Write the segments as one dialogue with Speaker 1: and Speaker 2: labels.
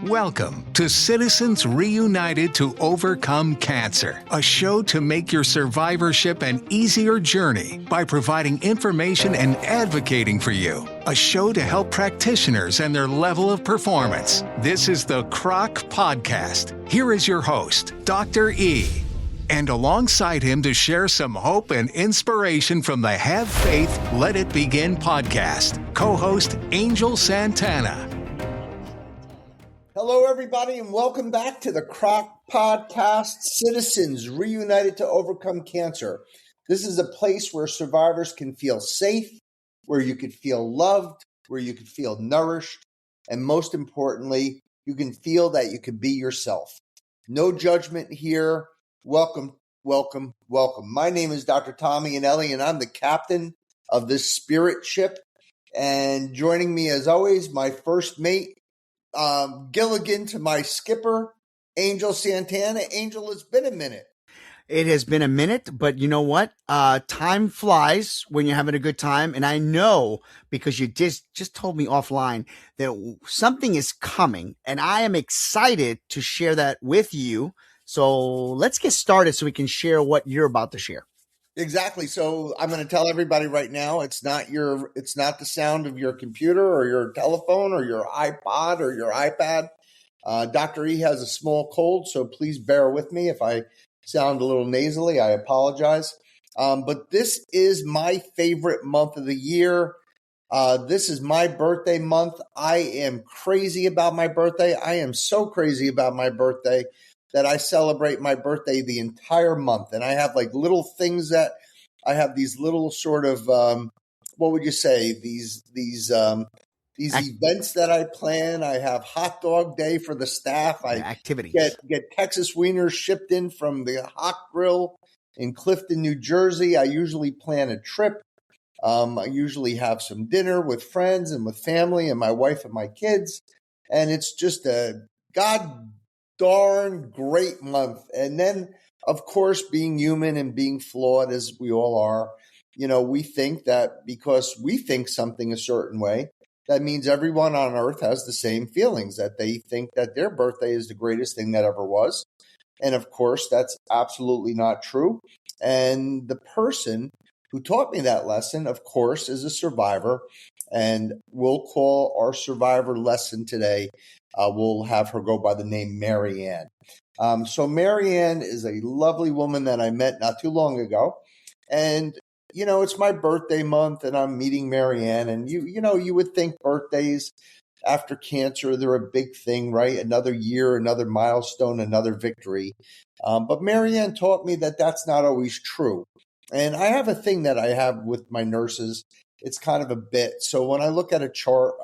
Speaker 1: Welcome to Citizens Reunited to Overcome Cancer, a show to make your survivorship an easier journey by providing information and advocating for you. A show to help practitioners and their level of performance. This is the CROC Podcast. Here is your host, Dr. E. And alongside him to share some hope and inspiration from the Have Faith, Let It Begin podcast, co-host Angel Santana.
Speaker 2: Hello, everybody, and welcome back to the CROC Podcast, Citizens Reunited to Overcome Cancer. This is a place where survivors can feel safe, where you could feel loved, where you could feel nourished, and most importantly, you can feel that you can be yourself. No judgment here. Welcome, welcome, welcome. My name is Dr. Tommy Anelli, and I'm the captain of this spirit ship. And joining me, as always, my first mate, Gilligan, to my skipper, Angel Santana. Angel, it's been a minute.
Speaker 3: It has been a minute, but you know what? Time flies when you're having a good time. And I know because you just told me offline that something is coming, and I am excited to share that with you. So let's get started so we can share what you're about to share.
Speaker 2: Exactly. So I'm going to tell everybody right now, it's not the sound of your computer or your telephone or your iPod or your iPad. Dr. E has a small cold, so please bear with me if I sound a little nasally. I apologize. But this is my favorite month of the year. This is my birthday month. I am crazy about my birthday. I am so crazy about my birthday that I celebrate my birthday the entire month. And I have like little things that I have these little sort of, what would you say? These events that I plan. I have hot dog day for the staff. I
Speaker 3: activities.
Speaker 2: Get Texas wieners shipped in from the Hot Grill in Clifton, New Jersey. I usually plan a trip. I usually have some dinner with friends and with family and my wife and my kids. And it's just a darn great month. And then, of course, being human and being flawed as we all are, we think that because we think something a certain way, that means everyone on earth has the same feelings, that they think that their birthday is the greatest thing that ever was. And of course, that's absolutely not true. And the person who taught me that lesson, of course, is a survivor. And we'll call our survivor lesson today, we'll have her go by the name Mary Ann. So Mary Ann is a lovely woman that I met not too long ago. And, it's my birthday month and I'm meeting Mary Ann. And you would think birthdays after cancer, they're a big thing, right? Another year, another milestone, another victory. But Mary Ann taught me that that's not always true. And I have a thing that I have with my nurses. It's kind of a bit. So when I look at a chart,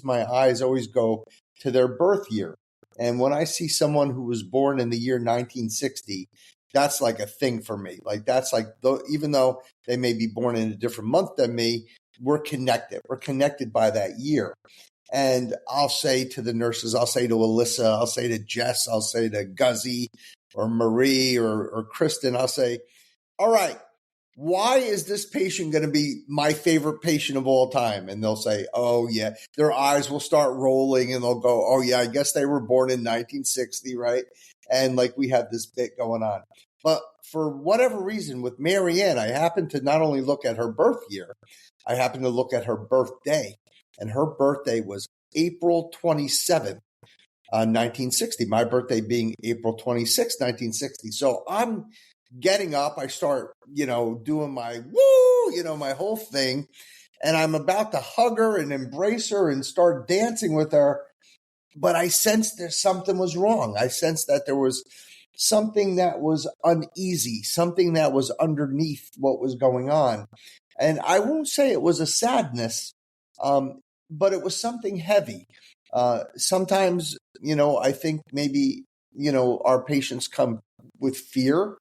Speaker 2: my eyes always go to their birth year. And when I see someone who was born in the year 1960, that's like a thing for me. Like that's like, even though they may be born in a different month than me, we're connected. We're connected by that year. And I'll say to the nurses, I'll say to Alyssa, I'll say to Jess, I'll say to Guzzy or Marie or Kristen, I'll say, all right, why is this patient going to be my favorite patient of all time? And they'll say, oh, yeah. Their eyes will start rolling and they'll go, oh, yeah, I guess they were born in 1960, right? And like we have this bit going on. But for whatever reason, with Mary Ann, I happen to not only look at her birth year, I happen to look at her birthday. And her birthday was April 27th, 1960. My birthday being April 26th, 1960. So I'm getting up, I start, doing my woo, my whole thing. And I'm about to hug her and embrace her and start dancing with her. But I sensed that something was wrong. I sensed that there was something that was uneasy, something that was underneath what was going on. And I won't say it was a sadness, but it was something heavy. Sometimes, I think maybe, our patients come with fear.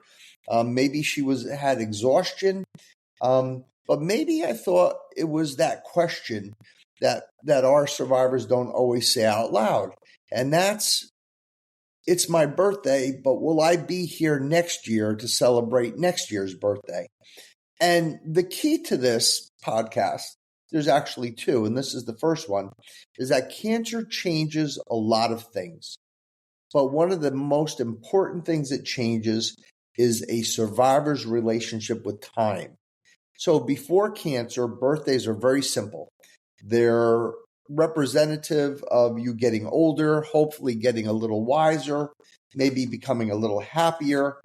Speaker 2: Maybe she had exhaustion, but maybe I thought it was that question that our survivors don't always say out loud. And it's my birthday, but will I be here next year to celebrate next year's birthday? And the key to this podcast There's actually two, and this is the first one, is that cancer changes a lot of things. But one of the most important things it changes is a survivor's relationship with time. So before cancer, birthdays are very simple. They're representative of you getting older, hopefully getting a little wiser, maybe becoming a little happier.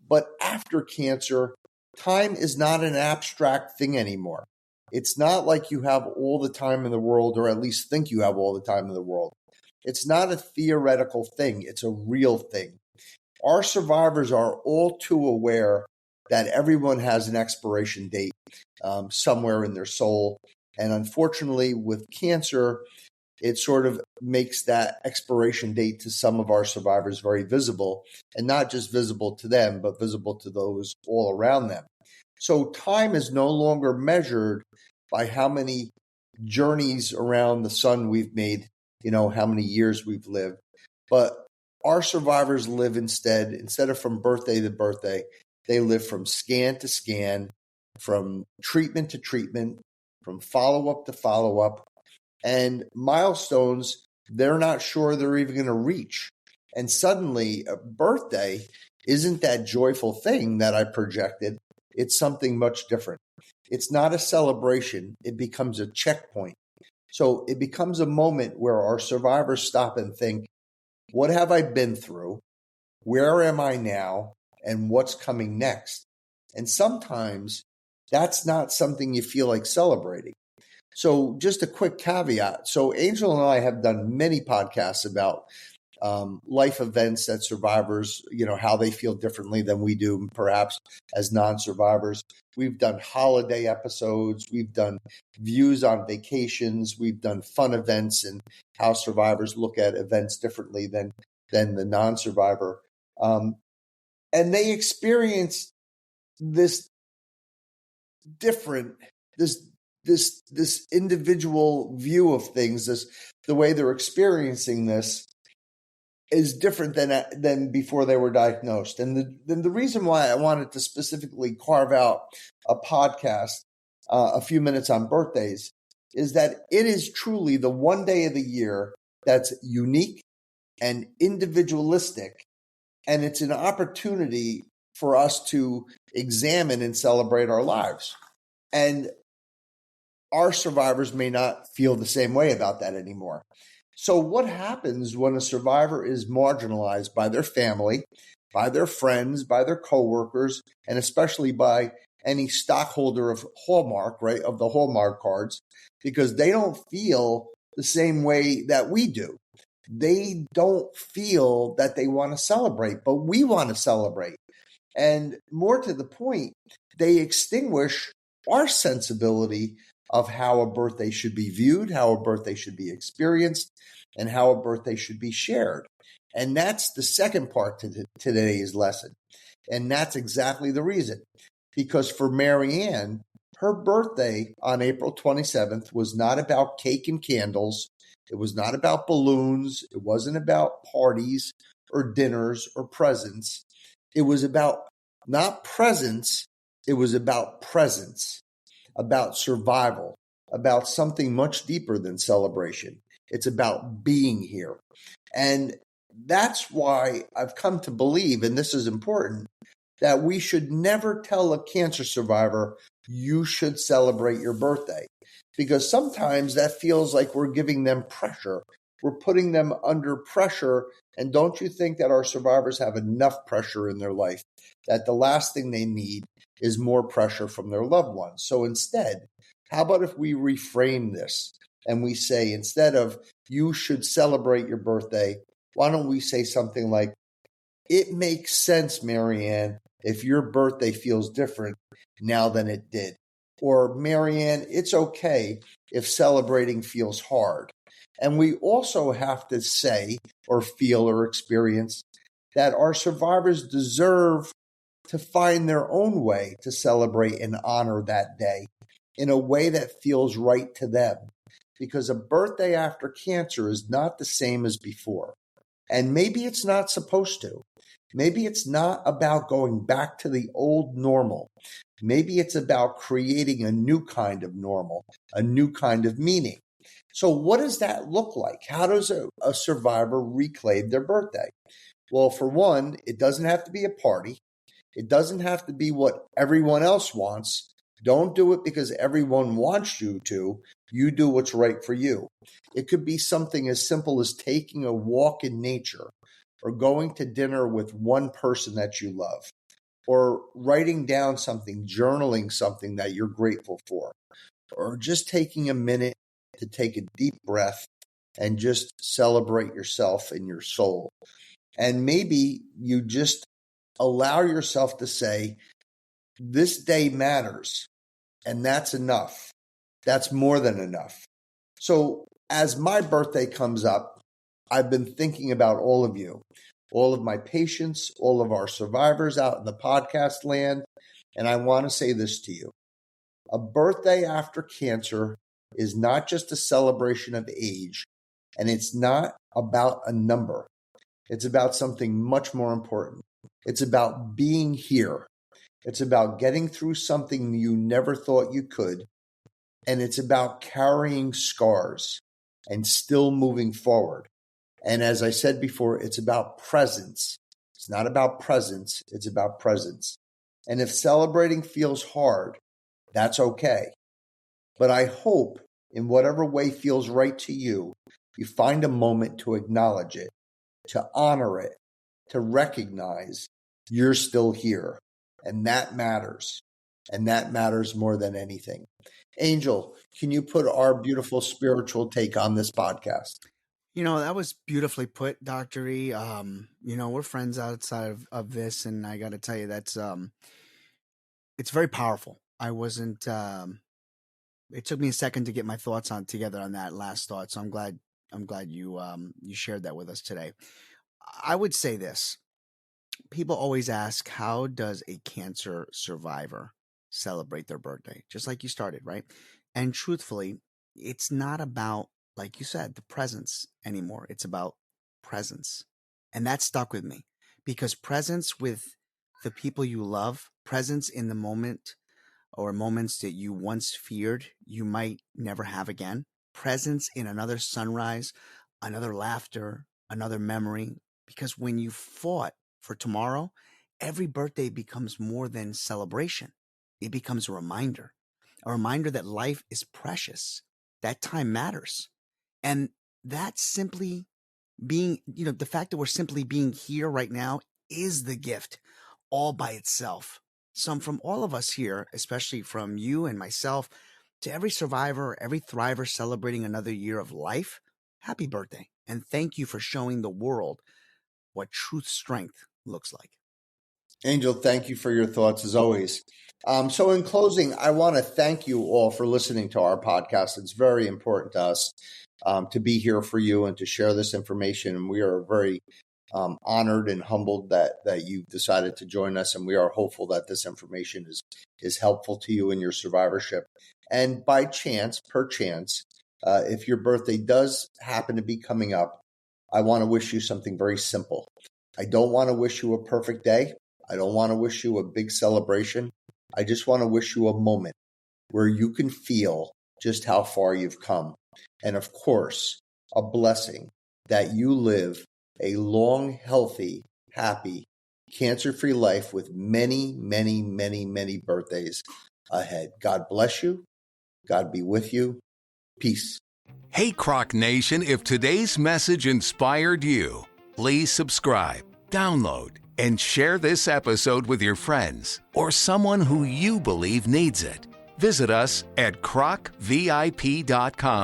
Speaker 2: But after cancer, time is not an abstract thing anymore. It's not like you have all the time in the world, or at least think you have all the time in the world. It's not a theoretical thing. It's a real thing. Our survivors are all too aware that everyone has an expiration date somewhere in their soul. And unfortunately, with cancer, it sort of makes that expiration date to some of our survivors very visible, and not just visible to them, but visible to those all around them. So time is no longer measured by how many journeys around the sun we've made, how many years we've lived, but our survivors live instead of from birthday to birthday, they live from scan to scan, from treatment to treatment, from follow-up to follow-up. And milestones, they're not sure they're even going to reach. And suddenly, a birthday isn't that joyful thing that I projected. It's something much different. It's not a celebration. It becomes a checkpoint. So it becomes a moment where our survivors stop and think, what have I been through? Where am I now? And what's coming next? And sometimes that's not something you feel like celebrating. So just a quick caveat. So Angel and I have done many podcasts about life events that survivors, how they feel differently than we do, perhaps as non-survivors. We've done holiday episodes. We've done views on vacations. We've done fun events and how survivors look at events differently than the non-survivor. And they experience this different, this individual view of things, the way they're experiencing this is different than before they were diagnosed. And the reason why I wanted to specifically carve out a podcast, a few minutes on birthdays, is that it is truly the one day of the year that's unique and individualistic. And it's an opportunity for us to examine and celebrate our lives. And our survivors may not feel the same way about that anymore. So what happens when a survivor is marginalized by their family, by their friends, by their coworkers, and especially by any stockholder of Hallmark, right, of the Hallmark cards, because they don't feel the same way that we do. They don't feel that they want to celebrate, but we want to celebrate. And more to the point, they extinguish our sensibility of how a birthday should be viewed, how a birthday should be experienced, and how a birthday should be shared. And that's the second part to today's lesson. And that's exactly the reason. Because for Mary Ann, her birthday on April 27th was not about cake and candles. It was not about balloons. It wasn't about parties or dinners or presents. It was about not presents. It was about presence, about survival, about something much deeper than celebration. It's about being here. And that's why I've come to believe, and this is important, that we should never tell a cancer survivor, you should celebrate your birthday. Because sometimes that feels like we're giving them pressure. We're putting them under pressure. And don't you think that our survivors have enough pressure in their life, that the last thing they need is more pressure from their loved ones? So instead, how about if we reframe this and we say, instead of you should celebrate your birthday, why don't we say something like, it makes sense, Mary Ann, if your birthday feels different now than it did. Or, Mary Ann, it's okay if celebrating feels hard. And we also have to say or feel or experience that our survivors deserve to find their own way to celebrate and honor that day in a way that feels right to them. Because a birthday after cancer is not the same as before. And maybe it's not supposed to. Maybe it's not about going back to the old normal. Maybe it's about creating a new kind of normal, a new kind of meaning. So what does that look like? How does a survivor reclaim their birthday? Well, for one, it doesn't have to be a party. It doesn't have to be what everyone else wants. Don't do it because everyone wants you to. You do what's right for you. It could be something as simple as taking a walk in nature, or going to dinner with one person that you love, or writing down something, journaling something that you're grateful for, or just taking a minute to take a deep breath and just celebrate yourself and your soul. And maybe you just allow yourself to say, this day matters, and that's enough. That's more than enough. So as my birthday comes up, I've been thinking about all of you, all of my patients, all of our survivors out in the podcast land, and I want to say this to you. A birthday after cancer is not just a celebration of age, and it's not about a number. It's about something much more important. It's about being here. It's about getting through something you never thought you could, and it's about carrying scars and still moving forward. And as I said before, it's about presence. It's not about presence, it's about presence. And if celebrating feels hard, that's okay. But I hope in whatever way feels right to you, you find a moment to acknowledge it, to honor it, to recognize you're still here. And that matters. And that matters more than anything. Angel, can you put our beautiful spiritual take on this podcast?
Speaker 3: That was beautifully put, Dr. E. We're friends outside of this, and I got to tell you, that's it's very powerful. I wasn't. It took me a second to get my thoughts together on that last thought, so I'm glad you shared that with us today. I would say this: people always ask, how does a cancer survivor celebrate their birthday? Just like you started, right? And truthfully, it's not about, like you said, the presence anymore. It's about presence. And that stuck with me, because presence with the people you love, presence in the moment or moments that you once feared you might never have again, presence in another sunrise, another laughter, another memory. Because when you fought for tomorrow, every birthday becomes more than celebration. It becomes a reminder that life is precious, that time matters. And that's simply being, the fact that we're simply being here right now is the gift all by itself. So from all of us here, especially from you and myself, to every survivor, every thriver celebrating another year of life, happy birthday. And thank you for showing the world what true strength looks like.
Speaker 2: Angel, thank you for your thoughts as always. So in closing, I want to thank you all for listening to our podcast. It's very important to us to be here for you and to share this information. And we are very honored and humbled that you've decided to join us. And we are hopeful that this information is helpful to you in your survivorship. And by chance, perchance, if your birthday does happen to be coming up, I want to wish you something very simple. I don't want to wish you a perfect day. I don't want to wish you a big celebration. I just want to wish you a moment where you can feel just how far you've come. And of course, a blessing that you live a long, healthy, happy, cancer-free life with many, many, many, many birthdays ahead. God bless you. God be with you. Peace.
Speaker 1: Hey, CROC Nation, if today's message inspired you, please subscribe, download, and share this episode with your friends or someone who you believe needs it. Visit us at crocvip.com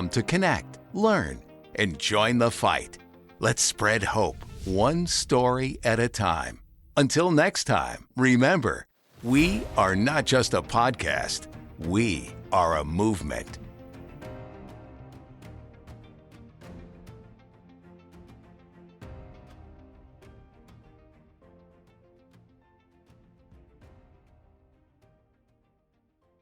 Speaker 1: to connect, learn, and join the fight. Let's spread hope, one story at a time. Until next time, remember, we are not just a podcast, we are a movement.